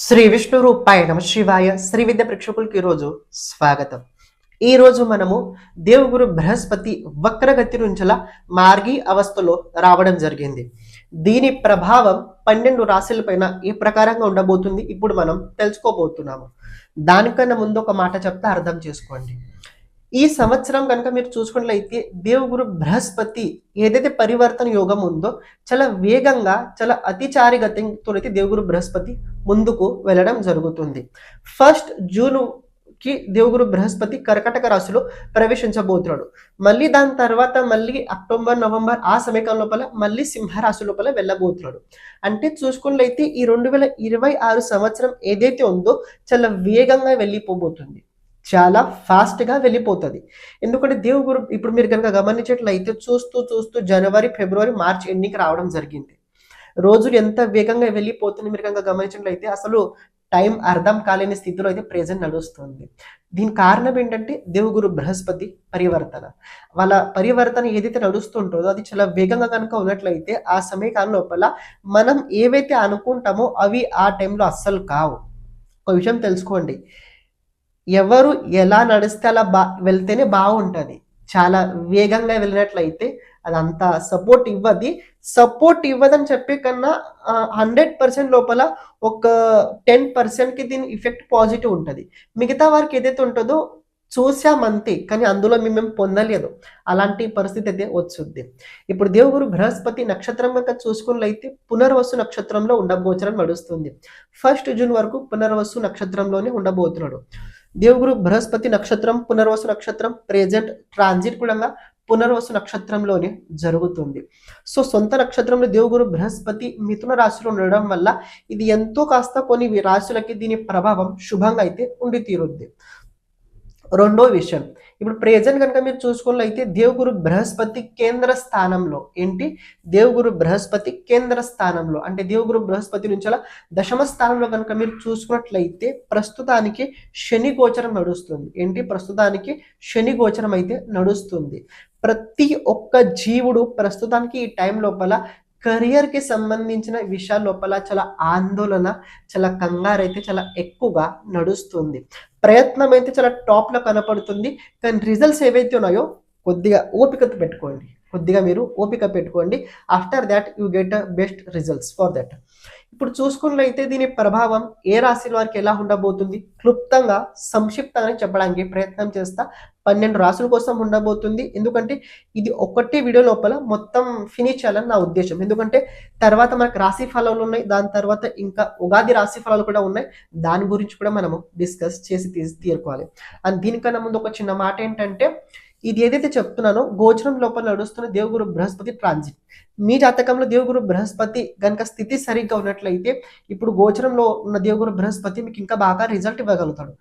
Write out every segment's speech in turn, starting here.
శ్రీ విష్ణు రూపాయ నమ శివాయ శ్రీ విద్య ప్రేక్షకులకి ఈరోజు స్వాగతం. ఈరోజు మనము దేవుగురు బృహస్పతి వక్రగతి నుంచల మార్గీ అవస్థలో రావడం జరిగింది. దీని ప్రభావం 12 రాశులపైన ఏ ప్రకారంగా ఉండబోతుంది ఇప్పుడు మనం తెలుసుకోబోతున్నాము. దానికన్నా ముందు ఒక మాట చెప్తే అర్థం చేసుకోండి. ఈ సంవత్సరం కనుక మీరు చూసుకున్నట్లయితే దేవుగురు బృహస్పతి ఏదైతే పరివర్తన యోగం ఉందో చాలా వేగంగా చాలా అతిచారి గతితో అయితే దేవుగురు బృహస్పతి ముందుకు వెళ్ళడం జరుగుతుంది. 1 జూన్ కి దేవుగురు బృహస్పతి కర్కటక రాశిలో ప్రవేశించబోతున్నాడు. మళ్ళీ దాని తర్వాత మళ్ళీ అక్టోబర్ నవంబర్ ఆ సమయం లోపల మళ్ళీ సింహరాశి లోపల వెళ్ళబోతున్నాడు. అంటే చూసుకున్నట్లయితే ఈ 2026 సంవత్సరం ఏదైతే ఉందో చాలా వేగంగా వెళ్ళిపోబోతుంది, చాలా ఫాస్ట్గా వెళ్ళిపోతుంది. ఎందుకంటే దేవుగురు ఇప్పుడు మీరు కనుక గమనించేట్లయితే చూస్తూ చూస్తూ జనవరి ఫిబ్రవరి మార్చ్ ఎండింగ్కి రావడం జరిగింది. రోజులు ఎంత వేగంగా వెళ్ళిపోతుంది మీరు కనుక గమనించినట్లయితే అసలు టైం అర్థం కాలేని స్థితిలో అయితే ప్రెజెంట్ నడుస్తుంది. దీని కారణం ఏంటంటే దేవుగురు బృహస్పతి పరివర్తన. వాళ్ళ పరివర్తన ఏదైతే నడుస్తుంటుందో అది చాలా వేగంగా కనుక ఉన్నట్లయితే ఆ సమయకాలం లోపల మనం ఏవైతే అనుకుంటామో అవి ఆ టైంలో అస్సలు కావు. ఒక విషయం తెలుసుకోండి, ఎవరు ఎలా నడిస్తే అలా వెళ్తేనే బాగుంటుంది. చాలా వేగంగా వెళ్ళినట్లయితే అది అంత సపోర్ట్ ఇవ్వదని చెప్పే కన్నా 100% లోపల ఒక 10%కి దీని ఇఫెక్ట్ పాజిటివ్ ఉంటుంది. మిగతా వారికి ఏదైతే ఉంటుందో చూసామంతే, కానీ అందులో మేము పొందలేదు. అలాంటి పరిస్థితి అయితే వచ్చుద్ది. ఇప్పుడు దేవుగురు బృహస్పతి నక్షత్రం కనుక చూసుకున్నట్లయితే పునర్వసు నక్షత్రంలో ఉండబోచడం నడుస్తుంది. 1 జూన్ వరకు పునర్వసు నక్షత్రంలోనే ఉండబోతున్నాడు. దేవుగురు బృహస్పతి నక్షత్రం పునర్వసు నక్షత్రం ప్రెజెంట్ ట్రాన్సిట్ కూడా పునర్వసు నక్షత్రంలోనే జరుగుతుంది. సో సొంత నక్షత్రంలో దేవుగురు బృహస్పతి మిథున రాశిలో ఉండడం వల్ల ఇది ఎంతో కాస్త కొన్ని రాశులకి దీని ప్రభావం శుభంగా అయితే ఉండి తీరుద్ది. రెండో విషయం, ఇప్పుడు ప్రెజెంట్ కనుక మీరు చూసుకున్నట్లయితే దేవుగురు బృహస్పతి కేంద్ర స్థానంలో దేవుగురు బృహస్పతి కేంద్ర స్థానంలో అంటే దేవుగురు బృహస్పతి నుంచి అలా దశమ స్థానంలో కనుక మీరు చూసుకున్నట్లయితే ప్రస్తుతానికి శని గోచరం నడుస్తుంది. ప్రస్తుతానికి శని గోచరం అయితే నడుస్తుంది. ప్రతి ఒక్క జీవుడు ప్రస్తుతానికి ఈ టైం లోపల కెరియర్కి సంబంధించిన విషయాల లోపల చాలా ఆందోళన, చాలా కంగారు అయితే చాలా ఎక్కువగా నడుస్తుంది. ప్రయత్నం అయితే చాలా టాప్లో కనపడుతుంది, కానీ రిజల్ట్స్ ఏవైతే ఉన్నాయో కొద్దిగా మీరు ఓపిక పెట్టుకోండి. After that you get best results for that. ఇప్పుడు చూసుకున్నట్లయితే దీని ప్రభావం ఏ రాశి వారికి ఎలా ఉండబోతుంది క్లుప్తంగా సంక్షిప్తంగా చెప్పడానికి ప్రయత్నం చేస్తా. 12 రాశుల కోసం ఉండబోతుంది. ఎందుకంటే ఇది ఒకటే వీడియో లోపల మొత్తం ఫినిష్ చేయాలని నా ఉద్దేశం. ఎందుకంటే తర్వాత మనకు రాశి ఫలాలు ఉన్నాయి, దాని తర్వాత ఇంకా ఉగాది రాశి ఫలాలు కూడా ఉన్నాయి. దాని గురించి కూడా మనము డిస్కస్ చేసి తీరుకోవాలి. అండ్ దీనికన్నా ముందు ఒక చిన్న మాట ఏంటంటే, ఇది ఏదైతే చెప్తున్నానో గోచరం లోపల నడుస్తున్న దేవుగురు బృహస్పతి ట్రాన్సిట్. మీ జాతకంలో దేవుగురు బృహస్పతి కనుక స్థితి సరిగ్గా ఉన్నట్లయితే ఇప్పుడు గోచరంలో ఉన్న దేవుగురు బృహస్పతి మీకు ఇంకా బాగా రిజల్ట్ ఇవ్వగలుగుతాడు.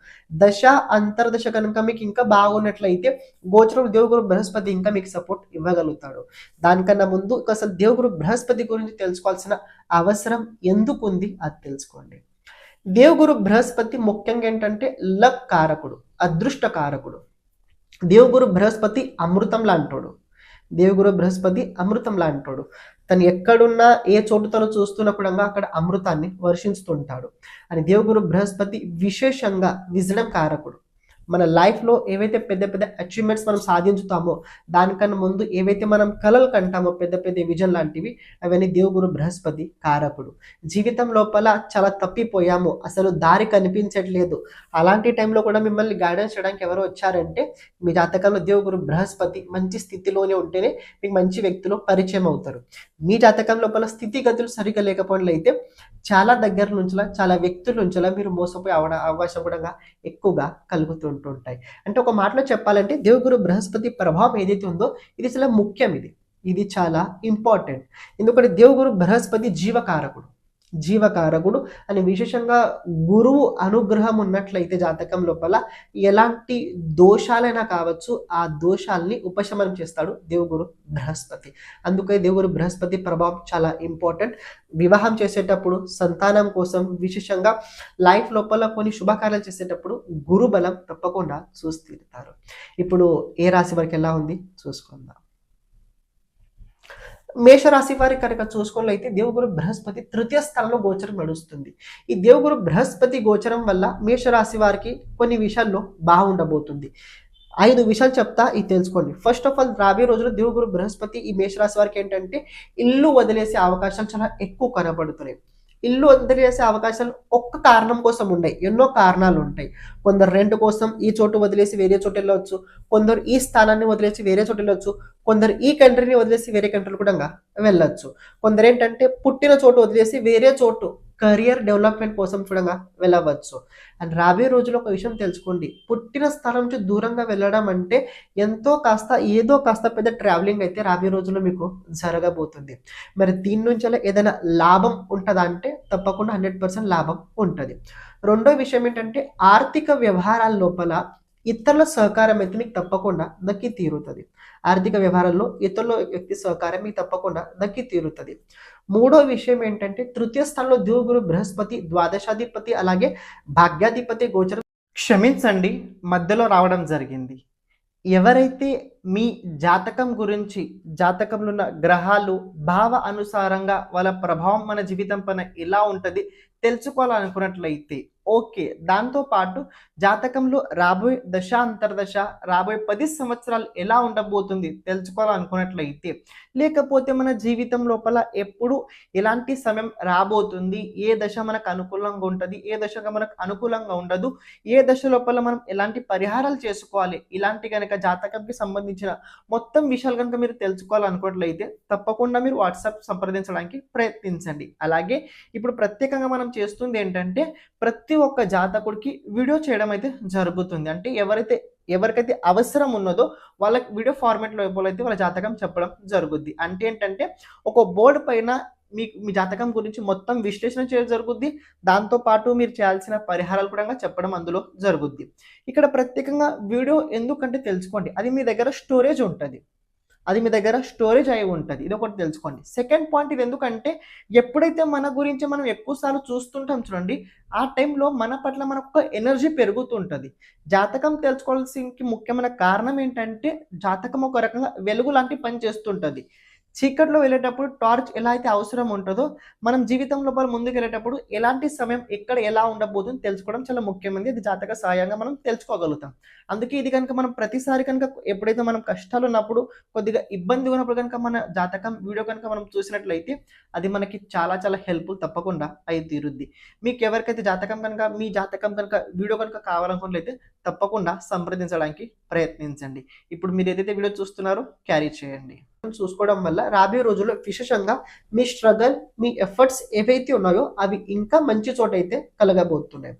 దశ అంతర్దశ కనుక మీకు ఇంకా బాగున్నట్లయితే గోచరం దేవుగురు బృహస్పతి ఇంకా మీకు సపోర్ట్ ఇవ్వగలుగుతాడు. దానికన్నా ముందు అసలు దేవుగురు బృహస్పతి గురించి తెలుసుకోవాల్సిన అవసరం ఎందుకు ఉంది అది తెలుసుకోండి. దేవుగురు బృహస్పతి ముఖ్యంగా ఏంటంటే లక్ కారకుడు, అదృష్ట కారకుడు. దేవుగురు బృహస్పతి అమృతం లాంటోడు. తను ఎక్కడున్నా ఏ చోటు తను చూస్తున్నా కూడా అక్కడ అమృతాన్ని వర్షిస్తుంటాడు. అని దేవుగురు బృహస్పతి విశేషంగా విజడం కారకుడు. మన లైఫ్లో ఏవైతే పెద్ద పెద్ద అచీవ్మెంట్స్ మనం సాధించుతామో దానికన్నా ముందు ఏవైతే మనం కలలు కంటామో పెద్ద పెద్ద విజన్ లాంటివి అవన్నీ దేవుగురు బృహస్పతి కారకుడు. జీవితం లోపల చాలా తప్పిపోయాము, అసలు దారి కనిపించట్లేదు, అలాంటి టైంలో కూడా మిమ్మల్ని గైడెన్స్ చేయడానికి ఎవరు వచ్చారంటే మీ జాతకంలో దేవుగురు బృహస్పతి మంచి స్థితిలోనే ఉంటేనే మీకు మంచి వ్యక్తులు పరిచయం అవుతారు. మీ జాతకం లోపల స్థితిగతులు సరిగా లేకపోయినట్లయితే చాలా దగ్గర నుంచి చాలా వ్యక్తుల నుంచి మీరు మోసపోయే అవకాశం కూడా ఎక్కువగా కలుగుతుంటాయి. అంటే ఒక మాటలో చెప్పాలంటే దేవుగురు బృహస్పతి ప్రభావం ఏదైతే ఉందో ఇది చాలా ముఖ్యం, ఇది చాలా ఇంపార్టెంట్. ఎందుకంటే దేవుగురు బృహస్పతి జీవకారకుడు అని విశేషంగా గురువు అనుగ్రహం ఉన్నట్లయితే జాతకం లోపల ఎలాంటి దోషాలైనా కావచ్చు ఆ దోషాల్ని ఉపశమనం చేస్తాడు దేవుగురు బృహస్పతి. అందుకే దేవుగురు బృహస్పతి ప్రభావం చాలా ఇంపార్టెంట్. వివాహం చేసేటప్పుడు, సంతానం కోసం, విశేషంగా లైఫ్ లోపల కొన్ని శుభకార్యాలు చేసేటప్పుడు గురు బలం తప్పకుండా చూసి తీరుతారు. ఇప్పుడు ఏ రాశి వరకు ఎలా ఉంది చూసుకుందాం. మేషరాశి వారి కనుక చూసుకున్నట్లయితే దేవుగురు బృహస్పతి తృతీయ స్థానంలో గోచరం నడుస్తుంది. ఈ దేవుగురు బృహస్పతి గోచరం వల్ల మేషరాశి వారికి కొన్ని విషయాల్లో బాగుండబోతుంది. 5 విషయాలు చెప్తా, ఇది తెలుసుకోండి. ఫస్ట్ ఆఫ్ ఆల్, రాబోయే రోజుల్లో దేవుగురు బృహస్పతి ఈ మేషరాశి వారికి ఏంటంటే ఇల్లు వదిలేసే అవకాశాలు చాలా ఎక్కువ కనబడుతున్నాయి. ఇల్లు వదిలేసే అవకాశాలు ఒక్క కారణం కోసం ఉన్నాయి, ఎన్నో కారణాలు ఉంటాయి. కొందరు రెంట్ కోసం ఈ చోటు వదిలేసి వేరే చోటు వెళ్ళవచ్చు, కొందరు ఈ స్థానాన్ని వదిలేసి వేరే చోటు వెళ్ళొచ్చు, కొందరు ఈ కంట్రీని వదిలేసి వేరే కంట్రీలు కూడా వెళ్ళొచ్చు. కొందరు ఏంటంటే పుట్టిన చోటు వదిలేసి వేరే చోటు కెరియర్ డెవలప్మెంట్ కోసం చూడంగా వెళ్ళవచ్చు. అండ్ రాబోయే రోజుల్లో ఒక విషయం తెలుసుకోండి, పుట్టిన స్థలం నుంచి దూరంగా వెళ్ళడం అంటే ఏదో కాస్త పెద్ద ట్రావెలింగ్ అయితే రాబోయే రోజుల్లో మీకు జరగబోతుంది. మరి దీని నుంచి ఏదైనా లాభం ఉంటుందా అంటే తప్పకుండా 100% లాభం ఉంటుంది. రెండో విషయం ఏంటంటే ఆర్థిక వ్యవహారాల లోపల ఇతరుల సహకారం అయితే మీకు తప్పకుండా దక్కి తీరుతుంది. ఆర్థిక వ్యవహారాల్లో ఇతరుల వ్యక్తి సహకారం మీకు తప్పకుండా దక్కి తీరుతుంది. మూడో విషయం ఏంటంటే తృతీయ స్థానంలో దేవుగురు బృహస్పతి ద్వాదశాధిపతి అలాగే భాగ్యాధిపతి గోచరం క్షమించండి మధ్యలో రావడం జరిగింది. ఎవరైతే మీ జాతకం గురించి జాతకంలో ఉన్న గ్రహాలు భావ అనుసారంగా వాళ్ళ ప్రభావం మన జీవితం పైన ఎలా ఉంటుంది తెలుసుకోవాలనుకున్నట్లయితే ఓకే, దాంతోపాటు జాతకంలో రాబోయే దశ అంతర్దశ రాబోయే 10 సంవత్సరాలు ఎలా ఉండబోతుంది తెలుసుకోవాలనుకున్నట్లయితే, లేకపోతే మన జీవితం లోపల ఎప్పుడు ఎలాంటి సమయం రాబోతుంది, ఏ దశ మనకు అనుకూలంగా ఉంటుంది, ఏ దశగా మనకు అనుకూలంగా ఉండదు, ఏ దశ లోపల మనం ఎలాంటి పరిహారాలు చేసుకోవాలి, ఇలాంటి కనుక జాతకంకి సంబంధించిన మొత్తం విషయాలు కనుక మీరు తెలుసుకోవాలనుకున్నట్లయితే తప్పకుండా మీరు వాట్సాప్ సంప్రదించడానికి ప్రయత్నించండి. అలాగే ఇప్పుడు ప్రత్యేకంగా మనం చేస్తుంది ఏంటంటే ప్రతి ఒక్క జాతకుడికి వీడియో చేయడం అయితే జరుగుతుంది. అంటే ఎవరికైతే అవసరం ఉన్నదో వాళ్ళకి వీడియో ఫార్మాట్ లో అయితే వాళ్ళ జాతకం చెప్పడం జరుగుద్ది. అంటే ఏంటంటే ఒక బోర్డు పైన మీ జాతకం గురించి మొత్తం విశ్లేషణ చేయడం జరుగుద్ది, దాంతో పాటు మీరు చేయాల్సిన పరిహారాలు కూడా చెప్పడం అందులో జరుగుద్ది. ఇక్కడ ప్రత్యేకంగా వీడియో ఎందుకంటే తెలుసుకోండి, అది మీ దగ్గర స్టోరేజ్ ఉంటుంది, అయి ఉంటుంది, ఇది ఒకటి తెలుసుకోండి. సెకండ్ పాయింట్, ఇది ఎందుకంటే ఎప్పుడైతే మన గురించి మనం ఎక్కువసార్లు చూస్తుంటాం చూడండి, ఆ టైంలో మన పట్ల మనకు ఒక ఎనర్జీ పెరుగుతుంటుంది. జాతకం తెలుసుకోవాల్సిన ముఖ్యమైన కారణం ఏంటంటే జాతకం ఒక రకంగా వెలుగు లాంటి పని చేస్తుంటుంది. చీకట్లో వెళ్ళేటప్పుడు టార్చ్ ఎలా అయితే అవసరం ఉంటుందో మనం జీవితం లోపల ముందుకు వెళ్ళేటప్పుడు ఎలాంటి సమయం ఎక్కడ ఎలా ఉండబోతుందో తెలుసుకోవడం చాలా ముఖ్యమైనది. ఇది జాతక సహాయంగా మనం తెలుసుకోగలుగుతాం. అందుకే ఇది కనుక మనం ప్రతిసారి కనుక ఎప్పుడైతే మనం కష్టాలు ఉన్నప్పుడు కొద్దిగా ఇబ్బంది ఉన్నప్పుడు కనుక మన జాతకం వీడియో కనుక మనం చూసినట్లయితే అది మనకి చాలా చాలా హెల్ప్ఫుల్ తప్పకుండా అయి తీరుద్ది. మీకు ఎవరికైతే మీ జాతకం కనుక వీడియో కనుక కావాలనుకున్నట్లయితే తప్పకుండా సంప్రదించడానికి ప్రయత్నించండి. ఇప్పుడు మీరు ఏదైతే వీడియో చూస్తున్నారో క్యారీ చేయండి. చూసుకోవడం వల్ల రాబోయే రోజుల్లో విశేషంగా మీ స్ట్రగల్, మీ ఎఫర్ట్స్ ఏవైతే ఉన్నాయో అవి ఇంకా మంచి చోట అయితే కలగబోతున్నాయి.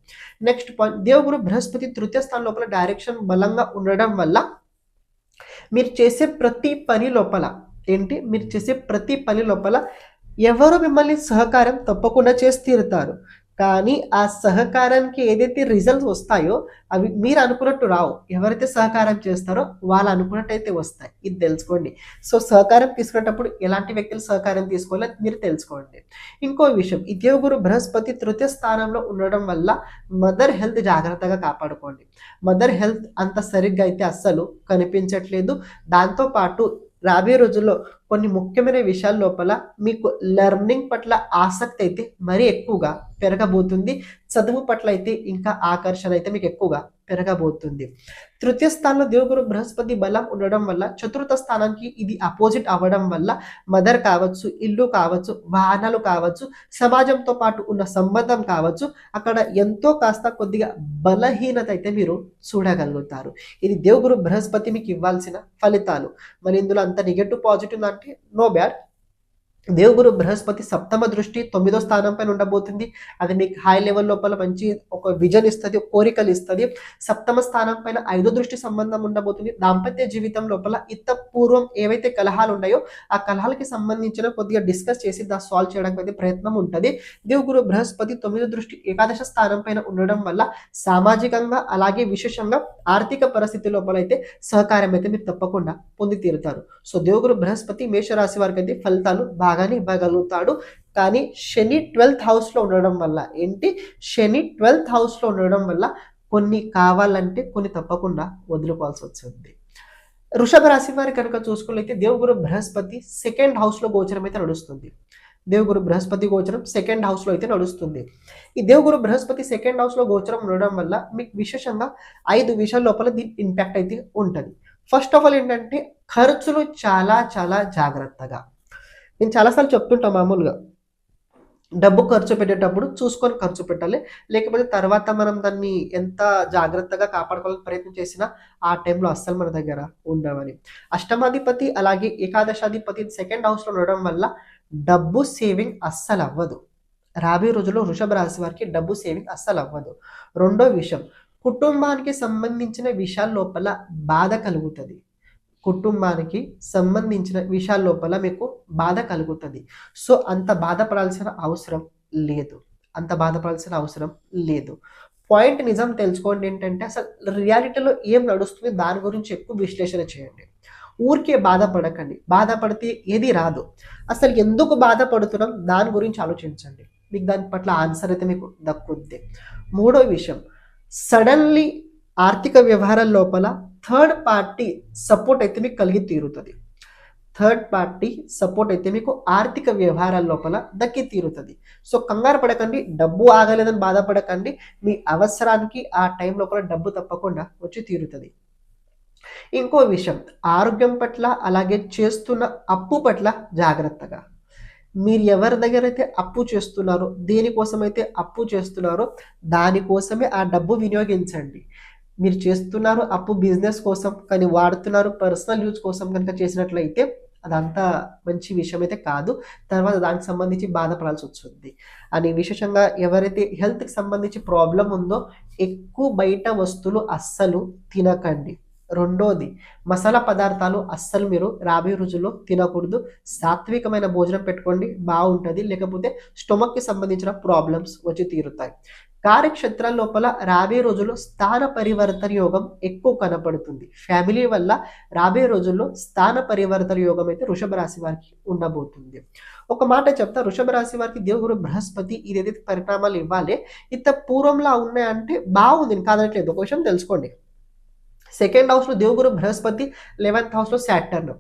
నెక్స్ట్ పాయింట్, దేవుగురు బృహస్పతి తృతీయ స్థానం లోపల డైరెక్షన్ బలంగా ఉండడం వల్ల మీరు చేసే ప్రతి పని లోపల ఎవరు మిమ్మల్ని సహకారం తప్పకుండా చేసి తీరుతారు. కానీ ఆ సహకారానికి ఏదైతే రిజల్ట్స్ వస్తాయో అవి మీరు అనుకున్నట్టు రావు, ఎవరైతే సహకారం చేస్తారో వాళ్ళు అనుకున్నట్టయితే వస్తాయి, ఇది తెలుసుకోండి. సో సహకారం తీసుకునేటప్పుడు ఎలాంటి వ్యక్తులు సహకారం తీసుకోవాలో మీరు తెలుసుకోండి. ఇంకో విషయం, ఈ దేవుగురు బృహస్పతి తృతీయ స్థానంలో ఉండడం వల్ల మదర్ హెల్త్ జాగ్రత్తగా కాపాడుకోండి. మదర్ హెల్త్ అంత సరిగ్గా అయితే అస్సలు కనిపించట్లేదు. దాంతోపాటు రాబోయే రోజుల్లో కొన్ని ముఖ్యమైన విషయాల లోపల మీకు లెర్నింగ్ పట్ల ఆసక్తి అయితే మరీ ఎక్కువగా పెరగబోతుంది. చదువు పట్ల అయితే ఇంకా ఆకర్షణ అయితే మీకు ఎక్కువగా పెరగబోతుంది. తృతీయ స్థానంలో దేవుగురు బృహస్పతి బలం ఉండడం వల్ల చతుర్థ స్థానానికి ఇది అపోజిట్ అవ్వడం వల్ల మదర్ కావచ్చు, ఇల్లు కావచ్చు, వాహనాలు కావచ్చు, సమాజంతో పాటు ఉన్న సంబంధం కావచ్చు, అక్కడ ఎంతో కొద్దిగా బలహీనత అయితే మీరు చూడగలుగుతారు. ఇది దేవుగురు బృహస్పతి మీకు ఇవ్వాల్సిన ఫలితాలు. మరి ఇందులో అంత నెగటివ్ పాజిటివ్ అంటే నో బ్యాడ్. దేవుగురు బృహస్పతి సప్తమ దృష్టి 9వ స్థానం పైన ఉండబోతుంది. అది మీకు హై లెవెల్ లోపల మంచి ఒక విజన్ ఇస్తుంది, కోరికలు ఇస్తుంది. సప్తమ స్థానం పైన 5వ దృష్టి సంబంధం ఉండబోతుంది. దాంపత్య జీవితం లోపల పూర్వం ఏవైతే కలహాలు ఉన్నాయో ఆ కలహాలకి సంబంధించిన కొద్దిగా డిస్కస్ చేసి దాన్ని సాల్వ్ చేయడానికి అయితే ప్రయత్నం ఉంటుంది. దేవుగురు బృహస్పతి 9వ దృష్టి ఏకాదశ స్థానం పైన ఉండడం వల్ల సామాజికంగా అలాగే విశేషంగా ఆర్థిక పరిస్థితి లోపల అయితే సహకారం అయితే మీరు తప్పకుండా పొంది తీరుతారు. సో దేవుగురు బృహస్పతి మేషరాశి వారికి అయితే ఫలితాలు బాగానే ఇవ్వగలుగుతాడు. కానీ శని 12th హౌస్ లో ఉండడం వల్ల కొన్ని కావాలంటే కొన్ని తప్పకుండా వదులుకోవాల్సి వచ్చింది. వృషభ రాశి వారి కనుక చూసుకున్నట్లయితే దేవుగురు బృహస్పతి సెకండ్ హౌస్ లో గోచరం అయితే నడుస్తుంది. దేవుగురు బృహస్పతి గోచరం సెకండ్ హౌస్ లో అయితే నడుస్తుంది. ఈ దేవుగురు బృహస్పతి సెకండ్ హౌస్ లో గోచరం ఉండడం వల్ల మీకు విశేషంగా 5 విషయాల లోపల దీని ఇంపాక్ట్ అయితే ఉంటుంది. ఫస్ట్ ఆఫ్ ఆల్ ఏంటంటే ఖర్చులు చాలా చాలా జాగ్రత్తగా. నేను చాలాసార్లు చెప్తుంటా మామూలుగా డబ్బు ఖర్చు పెట్టేటప్పుడు చూసుకొని ఖర్చు పెట్టాలి. లేకపోతే తర్వాత మనం దాన్ని ఎంత జాగ్రత్తగా కాపాడుకోవాలని ప్రయత్నం చేసినా ఆ టైంలో అస్సలు మన దగ్గర ఉండవని. అష్టమాధిపతి అలాగే ఏకాదశాధిపతి సెకండ్ హౌస్లో ఉండడం వల్ల డబ్బు సేవింగ్ అస్సలు అవ్వదు. రాబోయే రోజుల్లో వృషభ రాశి వారికి డబ్బు సేవింగ్ అస్సలు అవ్వదు. రెండో విషయం, కుటుంబానికి సంబంధించిన విషయాల లోపల బాధ కలుగుతుంది. కుటుంబానికి సంబంధించిన విషయాల లోపల మీకు బాధ కలుగుతుంది. సో అంత బాధపడాల్సిన అవసరం లేదు. అంత బాధపడాల్సిన అవసరం లేదు. పాయింట్ నిజం తెలుసుకోండి ఏంటంటే అసలు రియాలిటీలో ఏం నడుస్తుంది దాని గురించి ఎక్కువ విశ్లేషణ చేయండి. ఊరికే బాధపడకండి. బాధపడితే ఏది రాదు. అసలు ఎందుకు బాధపడుతున్నాం దాని గురించి ఆలోచించండి. మీకు దాని పట్ల ఆన్సర్ అయితే మీకు దక్కుద్ది. మూడో విషయం, సడన్లీ ఆర్థిక వ్యవహారాల లోపల థర్డ్ పార్టీ సపోర్ట్ అయితే మీకు కలిగి తీరుతుంది. థర్డ్ పార్టీ సపోర్ట్ అయితే మీకు ఆర్థిక వ్యవహారాల లోపల దక్కి తీరుతుంది. సో కంగారు పడకండి, డబ్బు ఆగలేదని బాధపడకండి. మీ అవసరానికి ఆ టైం లోపల డబ్బు తప్పకుండా వచ్చి తీరుతుంది. ఇంకో విషయం, ఆరోగ్యం పట్ల అలాగే చేస్తున్న అప్పు పట్ల జాగ్రత్తగా. మీరు ఎవరి దగ్గర అయితే అప్పు చేస్తున్నారో, దేనికోసమైతే అప్పు చేస్తున్నారో దానికోసమే ఆ డబ్బు వినియోగించండి. మీరు చేస్తున్నారు అప్పు బిజినెస్ కోసం, కానీ వాడుతున్నారు పర్సనల్ యూజ్ కోసం కనుక చేసినట్లయితే అదంతా మంచి విషయం అయితే కాదు. తర్వాత దానికి సంబంధించి బాధపడాల్సి వస్తుంది. అని విశేషంగా ఎవరైతే హెల్త్కి సంబంధించి ప్రాబ్లం ఉందో ఎక్కువ బయట వస్తువులు అస్సలు తినకండి. రెండోది, మసాలా పదార్థాలు అస్సలు మీరు రాబోయే రోజుల్లో తినకూడదు. సాత్వికమైన భోజనం పెట్టుకోండి, బాగుంటుంది. లేకపోతే స్టొమక్కి సంబంధించిన ప్రాబ్లమ్స్ వచ్చి తీరుతాయి. కార్యక్షేత్రాల లోపల రాబోయే రోజుల్లో స్థాన పరివర్తన యోగం ఎక్కువ కనపడుతుంది. ఫ్యామిలీ వల్ల రాబోయే రోజుల్లో స్థాన పరివర్తన యోగం అయితే వృషభ రాశి వారికి ఉండబోతుంది. ఒక మాట చెప్తా, వృషభ రాశి వారికి దేవుడు బృహస్పతి ఇది ఏదైతే పరిణామాలు ఇవ్వాలి ఇంత పూర్వంలా ఉన్నాయంటే బాగుంది, కాదనట్లేదు. ఒక విషయం తెలుసుకోండి, సెకండ్ హౌస్లో దేవుగురు బృహస్పతి, 11th హౌస్లో సాటర్న్.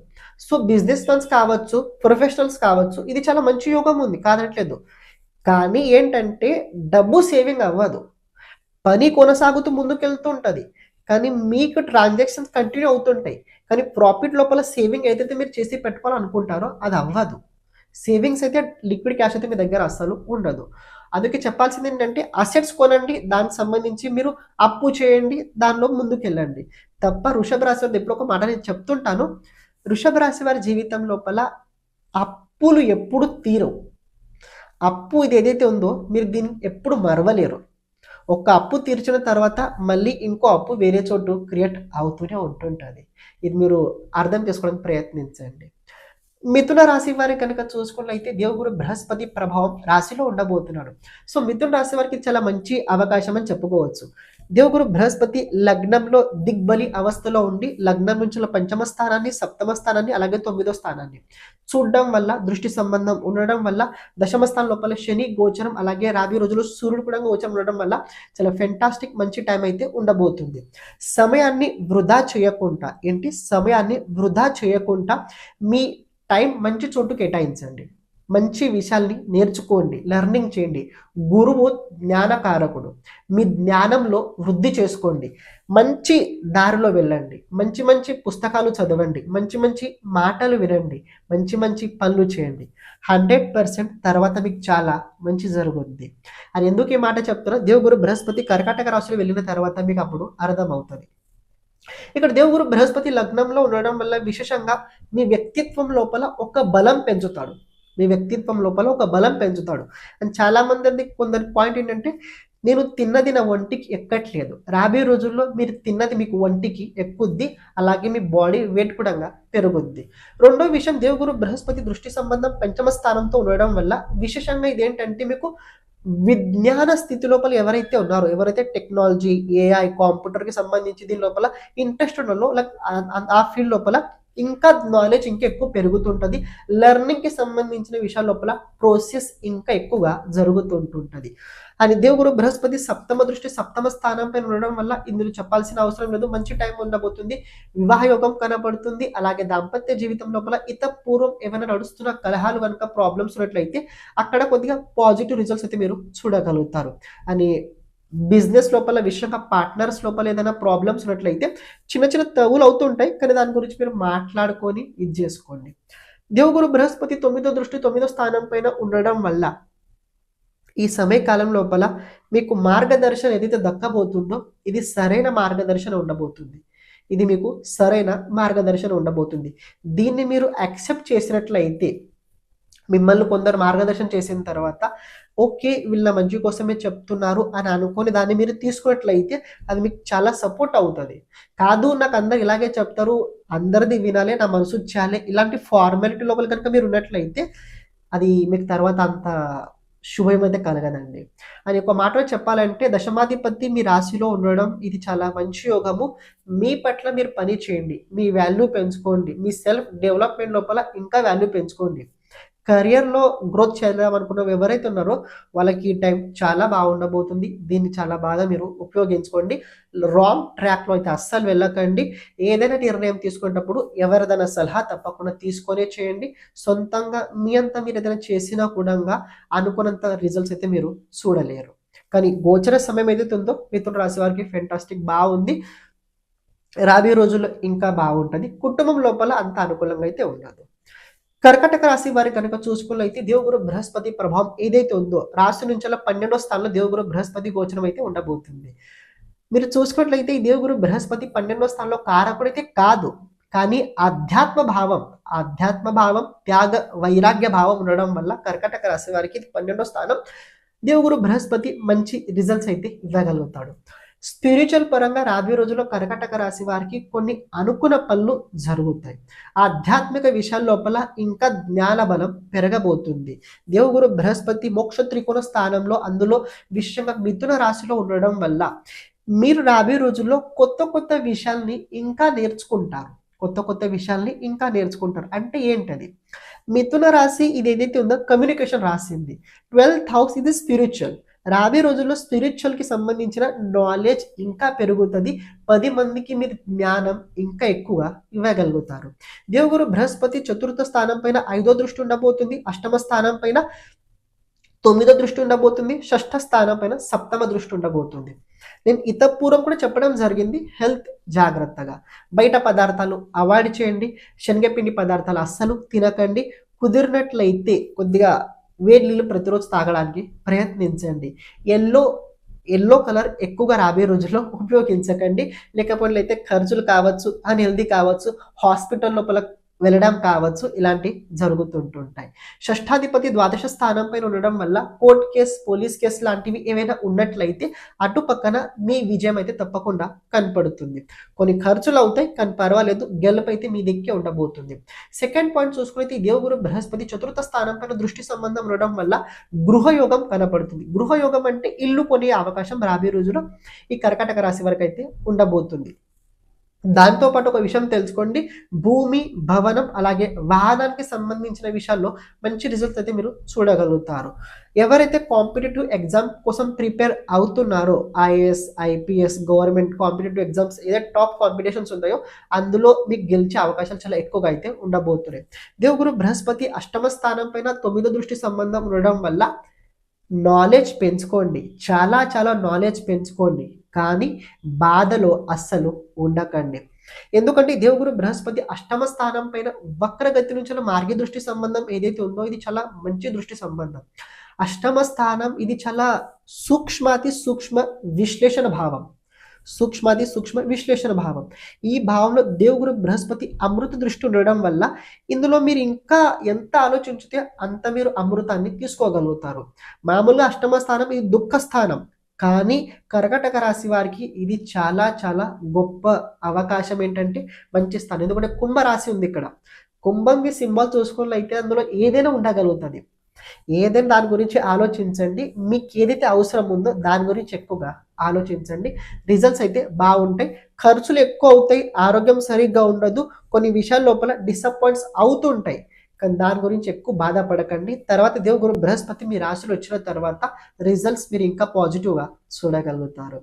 సో బిజినెస్ మెన్స్ కావచ్చు, ప్రొఫెషనల్స్ కావచ్చు, ఇది చాలా మంచి యోగం ఉంది, కాదనట్లేదు. కానీ ఏంటంటే డబ్బు సేవింగ్ అవ్వదు. పని కొనసాగుతూ ముందుకెళ్తూ ఉంటుంది, కానీ మీకు ట్రాన్సాక్షన్స్ కంటిన్యూ అవుతుంటాయి. కానీ ప్రాఫిట్ లోపల సేవింగ్ ఏదైతే మీరు చేసి పెట్టుకోవాలనుకుంటారో అది అవ్వదు. సేవింగ్స్ అయితే లిక్విడ్ క్యాష్ అయితే మీ దగ్గర అస్సలు ఉండదు. అందుకే చెప్పాల్సింది ఏంటంటే అసెట్స్ కొనండి, దానికి సంబంధించి మీరు అప్పు చేయండి, దానిలో ముందుకెళ్ళండి తప్ప వృషభ రాశి వారి ఎప్పుడు ఒక మాట నేను చెప్తుంటాను, వృషభ రాశి వారి జీవితం లోపల అప్పులు ఎప్పుడు తీరవు. అప్పు ఇది ఏదైతే ఉందో మీరు దీన్ని ఎప్పుడు మరవలేరు. ఒక అప్పు తీర్చిన తర్వాత మళ్ళీ ఇంకో అప్పు వేరే చోటు క్రియేట్ అవుతూనే ఉంటుంటుంది. ఇది మీరు అర్థం చేసుకోవడానికి ప్రయత్నించండి. మిథున రాశి వారి కనుక చూసుకున్నట్లయితే దేవుగురు బృహస్పతి ప్రభావం రాశిలో ఉండబోతున్నాడు. సో మిథున రాశి వారికి చాలా మంచి అవకాశం అని చెప్పుకోవచ్చు. దేవుగురు బృహస్పతి లగ్నంలో దిగ్బలి అవస్థలో ఉండి లగ్నం నుంచి పంచమ స్థానాన్ని, సప్తమ స్థానాన్ని అలాగే 9వ స్థానాన్ని చూడడం వల్ల, దృష్టి సంబంధం ఉండడం వల్ల, దశమ స్థానం లోపల శని గోచరం అలాగే రాబోయే రోజుల్లో సూర్యుడు కూడా గోచరం ఉండడం వల్ల చాలా ఫెంటాస్టిక్ మంచి టైం అయితే ఉండబోతుంది. సమయాన్ని వృధా చేయకుండా మీ టైం మంచి చోటు కేటాయించండి. మంచి విషయాల్ని నేర్చుకోండి, లెర్నింగ్ చేయండి. గురువు జ్ఞానకారకుడు. మీ జ్ఞానంలో వృద్ధి చేసుకోండి. మంచి దారిలో వెళ్ళండి. మంచి మంచి పుస్తకాలు చదవండి. మంచి మంచి మాటలు వినండి. మంచి మంచి పనులు చేయండి. 100% తర్వాత మీకు చాలా మంచి జరుగుద్ది. అని ఎందుకు ఈ మాట చెప్తున్నా, దేవుగురు బృహస్పతి కర్కాటక రాశిలో వెళ్ళిన తర్వాత మీకు అప్పుడు అర్థమవుతుంది. ఇక్కడ దేవుగురు బృహస్పతి లగ్నంలో ఉండడం వల్ల విశేషంగా మీ వ్యక్తిత్వం లోపల ఒక బలం పెంచుతాడు. అండ్ చాలా మంది కొందరి పాయింట్ ఏంటంటే, నేను తిన్నది నా ఒంటికి ఎక్కట్లేదు. రాబోయే రోజుల్లో మీరు తిన్నది మీకు ఒంటికి ఎక్కుద్ది, అలాగే మీ బాడీ వెయిట్ కూడా పెరుగుద్ది. రెండో విషయం, దేవుగురు బృహస్పతి దృష్టి సంబంధం పంచమ స్థానంతో ఉండడం వల్ల విశేషంగా ఇదేంటంటే మీకు విజ్ఞాన స్థితి లోపల ఎవరైతే ఉన్నారో, ఎవరైతే టెక్నాలజీ, ఏఐ, కంప్యూటర్కి సంబంధించి దీని లోపల ఇంట్రెస్ట్ ఉన్నారో, ఆ ఫీల్డ్ లోపల ఇంకా నాలెడ్జ్ ఇంకా ఎక్కువ పెరుగుతుంటుంది. లెర్నింగ్కి సంబంధించిన విషయాల లోపల ప్రాసెస్ ఇంకా ఎక్కువగా జరుగుతుంటుంటుంది. అని దేవుడు బృహస్పతి సప్తమ దృష్టి సప్తమ స్థానం పైన ఉండడం వల్ల ఇందులో చెప్పాల్సిన అవసరం లేదు. మంచి టైం ఉండబోతుంది. వివాహ యోగం కనబడుతుంది. అలాగే దాంపత్య జీవితం లోపల పూర్వం ఏమైనా నడుస్తున్న కలహాలు కనుక ప్రాబ్లమ్స్ ఉన్నట్లయితే అక్కడ కొద్దిగా పాజిటివ్ రిజల్ట్స్ అయితే మీరు చూడగలుగుతారు. అని బిజినెస్ లోపల విషయంగా పార్ట్నర్స్ లోపల ఏదైనా ప్రాబ్లమ్స్ ఉన్నట్లయితే చిన్న చిన్న తగులు అవుతుంటాయి, కానీ దాని గురించి మీరు మాట్లాడుకొని ఇది చేసుకోండి. దేవుగురు బృహస్పతి 9వ దృష్టి 9వ స్థానం పైన ఉండడం వల్ల ఈ సమయకాలం లోపల మీకు మార్గదర్శనం ఏదైతే దక్కబోతుందో ఇది సరైన మార్గదర్శనం ఉండబోతుంది. ఇది మీకు సరైన మార్గదర్శనం ఉండబోతుంది. దీన్ని మీరు యాక్సెప్ట్ చేసినట్లయితే మిమ్మల్ని కొందరు మార్గదర్శనం చేసిన తర్వాత ఓకే వీళ్ళ మంచి కోసమే చెప్తున్నారు అని అనుకొని దాన్ని మీరు తీసుకున్నట్లయితే అది మీకు చాలా సపోర్ట్ అవుతుంది. కాదు నాకు అందరు ఇలాగే చెప్తారు, అందరిది వినాలి, నా మనసు చేయాలి, ఇలాంటి ఫార్మాలిటీ లోపల కనుక మీరు ఉన్నట్లయితే అది మీకు తర్వాత అంత శుభం అయితే కలగదండి. అని ఒక మాటలో చెప్పాలంటే దశమాధిపతి మీ రాశిలో ఉండడం ఇది చాలా మంచి యోగము. మీ పట్ల మీరు పని చేయండి, మీ వాల్యూ పెంచుకోండి, మీ సెల్ఫ్ డెవలప్మెంట్ లోపల ఇంకా వాల్యూ పెంచుకోండి. కెరియర్లో గ్రోత్ చేద్దాం అనుకున్న ఎవరైతే ఉన్నారో వాళ్ళకి ఈ టైం చాలా బాగుండబోతుంది. దీన్ని చాలా బాగా మీరు ఉపయోగించుకోండి. రాంగ్ ట్రాక్లో అయితే అస్సలు వెళ్ళకండి. ఏదైనా నిర్ణయం తీసుకునేటప్పుడు ఎవరిదైనా సలహా తప్పకుండా తీసుకొనే చేయండి. సొంతంగా మీ అంతా మీరు ఏదైనా చేసినా కూడా అనుకున్నంత రిజల్ట్స్ అయితే మీరు చూడలేరు. కానీ గోచర సమయం ఏదైతే ఉందో మిథున రాశి వారికి ఫెంటాస్టిక్ బాగుంది. రాబోయే రోజుల్లో ఇంకా బాగుంటుంది. కుటుంబం లోపల అంత అనుకూలంగా అయితే ఉండదు. కర్కటక రాశి వారి కనుక చూసుకున్నట్లయితే దేవుగురు బృహస్పతి ప్రభావం ఏదైతే ఉందో రాశి నుంచి 12వ స్థానంలో దేవుగురు బృహస్పతి గోచరం అయితే ఉండబోతుంది. మీరు చూసుకున్నట్లయితే ఈ దేవుగురు బృహస్పతి 12వ స్థానంలో కారకుడైతే కాదు, కానీ ఆధ్యాత్మ భావం త్యాగ వైరాగ్య భావం ఉండడం వల్ల కర్కటక రాశి వారికి 12వ స్థానం దేవుగురు బృహస్పతి మంచి రిజల్ట్స్ అయితే ఇవ్వగలుగుతాడు. స్పిరిచువల్ పరంగా రాబోయే రోజుల్లో కర్కటక రాశి వారికి కొన్ని అనుకున్న పనులు జరుగుతాయి. ఆధ్యాత్మిక విషయాల లోపల ఇంకా జ్ఞాన బలం పెరగబోతుంది. దేవుగురు బృహస్పతి మోక్ష త్రికోణ స్థానంలో అందులో విషయంగా మిథున రాశిలో ఉండడం వల్ల మీరు రాబోయే రోజుల్లో కొత్త విషయాల్ని ఇంకా నేర్చుకుంటారు. అంటే ఏంటది? మిథున రాశి ఇది ఏదైతే ఉందో కమ్యూనికేషన్ రాసింది. 12th హౌస్ ఇది స్పిరిచువల్. రాబోయే రోజుల్లో స్పిరిచువల్కి సంబంధించిన నాలెడ్జ్ ఇంకా పెరుగుతుంది. 10 మందికి మీరు జ్ఞానం ఇంకా ఎక్కువగా ఇవ్వగలుగుతారు. దేవుగురు బృహస్పతి 4వ స్థానం పైన 5వ దృష్టి ఉండబోతుంది. 8వ స్థానం పైన 9వ దృష్టి ఉండబోతుంది. 6వ స్థానం పైన 7వ దృష్టి ఉండబోతుంది. నేను ఇతపూర్వం కూడా చెప్పడం జరిగింది, హెల్త్ జాగ్రత్తగా, బయట పదార్థాలు అవాయిడ్ చేయండి, శనగపిండి పదార్థాలు అస్సలు తినకండి. కుదిరినట్లయితే కొద్దిగా వేడి నీళ్ళు ప్రతిరోజు తాగడానికి ప్రయత్నించండి. ఎల్లో కలర్ ఎక్కువగా రాబోయే రోజుల్లో ఉపయోగించకండి. లేకపోతే ఖర్చులు కావచ్చు, అన్హెల్దీ కావచ్చు, హాస్పిటల్ లోపల వెళ్ళడం కావచ్చు, ఇలాంటి జరుగుతుంటుంటాయి. షష్ఠాధిపతి ద్వాదశ స్థానం పైన ఉండడం వల్ల కోర్టు కేసు, పోలీస్ కేసు లాంటివి ఏవైనా ఉన్నట్లయితే అటు పక్కన మీ విజయం అయితే తప్పకుండా కనపడుతుంది. కొన్ని ఖర్చులు అవుతాయి, కానీ పర్వాలేదు, గెలుపు అయితే మీ దిక్కే ఉండబోతుంది. సెకండ్ పాయింట్ చూసుకున్నైతే దేవుగురు బృహస్పతి 4వ స్థానం పైన దృష్టి సంబంధం ఉండడం వల్ల గృహయోగం కనపడుతుంది. గృహయోగం అంటే ఇల్లు కొనే అవకాశం రాబోయే రోజుల్లో ఈ కర్కాటక రాశి వరకు అయితే ఉండబోతుంది. దాంతోపాటు ఒక విషయం తెలుసుకోండి, భూమి, భవనం అలాగే వాహనానికి సంబంధించిన విషయాల్లో మంచి రిజల్ట్స్ అయితే మీరు చూడగలుగుతారు. ఎవరైతే కాంపిటేటివ్ ఎగ్జామ్ కోసం ప్రిపేర్ అవుతున్నారో, IAS, IPS, government competitive exams ఏదైతే టాప్ కాంపిటీషన్స్ ఉన్నాయో అందులో మీకు గెలిచే అవకాశాలు చాలా ఎక్కువగా అయితే ఉండబోతున్నాయి. దేవుగురు బృహస్పతి 8వ స్థానం పైన 9వ దృష్టి సంబంధం ఉండడం వల్ల నాలెడ్జ్ పెంచుకోండి, చాలా నాలెడ్జ్ పెంచుకోండి, కానీ బాధలో అస్సలు ఉండకండి. ఎందుకంటే దేవుగురు బృహస్పతి 8వ స్థానం పైన వక్రగతి నుంచి మార్గ దృష్టి సంబంధం ఏదైతే ఉందో ఇది చాలా మంచి దృష్టి సంబంధం. 8వ స్థానం ఇది చాలా సూక్ష్మ విశ్లేషణ భావం. ఈ భావంలో దేవుగురు బృహస్పతి అమృత దృష్టి ఉండడం వల్ల ఇందులో మీరు ఇంకా ఎంత ఆలోచించితే అంత మీరు అమృతాన్ని తీసుకోగలుగుతారు. మామూలుగా 8వ స్థానం ఇది దుఃఖ స్థానం, కానీ కర్కటక రాశి వారికి ఇది చాలా గొప్ప అవకాశం. ఏంటంటే మంచి స్థానం, ఎందుకంటే కుంభరాశి ఉంది ఇక్కడ. కుంభంకి సింబల్ చూసుకున్నట్లయితే అందులో ఏదైనా ఉండగలుగుతుంది. ఏదైనా దాని గురించి ఆలోచించండి, మీకు ఏదైతే అవసరం ఉందో దాని గురించి ఎక్కువగా ఆలోచించండి. రిజల్ట్స్ అయితే బాగుంటాయి. ఖర్చులు ఎక్కువ అవుతాయి, ఆరోగ్యం సరిగ్గా ఉండదు, కొన్ని విషయాల లోపల డిసప్పాయింట్స్ అవుతుంటాయి. కానీ దాని గురించి ఎక్కువ బాధపడకండి. తర్వాత దేవుడు బృహస్పతి మీ రాశిలో వచ్చిన తర్వాత రిజల్ట్స్ మీరు ఇంకా పాజిటివ్గా చూడగలుగుతారు.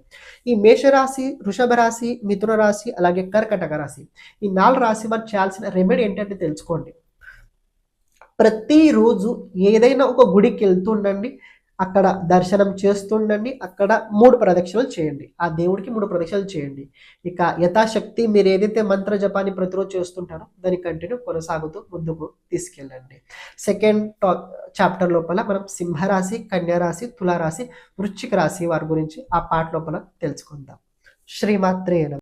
ఈ మేషరాశి, వృషభ రాశి, మిథున రాశి, అలాగే కర్కటక రాశి, ఈ 4 రాశి వారు చేయాల్సిన రెమెడీ ఏంటంటే తెలుసుకోండి. ప్రతిరోజు ఏదైనా ఒక గుడికి వెళ్తుండండి, అక్కడ దర్శనం చేస్తుండండి, అక్కడ 3 ప్రదక్షిణలు చేయండి, ఆ దేవుడికి 3 ప్రదక్షిణలు చేయండి. ఇక యథాశక్తి మీరు ఏదైతే మంత్ర జపాన్ని ప్రతిరోజు చేస్తుంటారో దాన్ని కంటిన్యూ కొనసాగుతూ ముందుకు తీసుకెళ్ళండి. సెకండ్ చాప్టర్ లోపల మనం సింహరాశి, కన్యారాశి, తులారాశి, వృశ్చిక రాశి వారి గురించి ఆ పార్ట్ లోపల తెలుసుకుందాం. శ్రీమాత్రే నమః.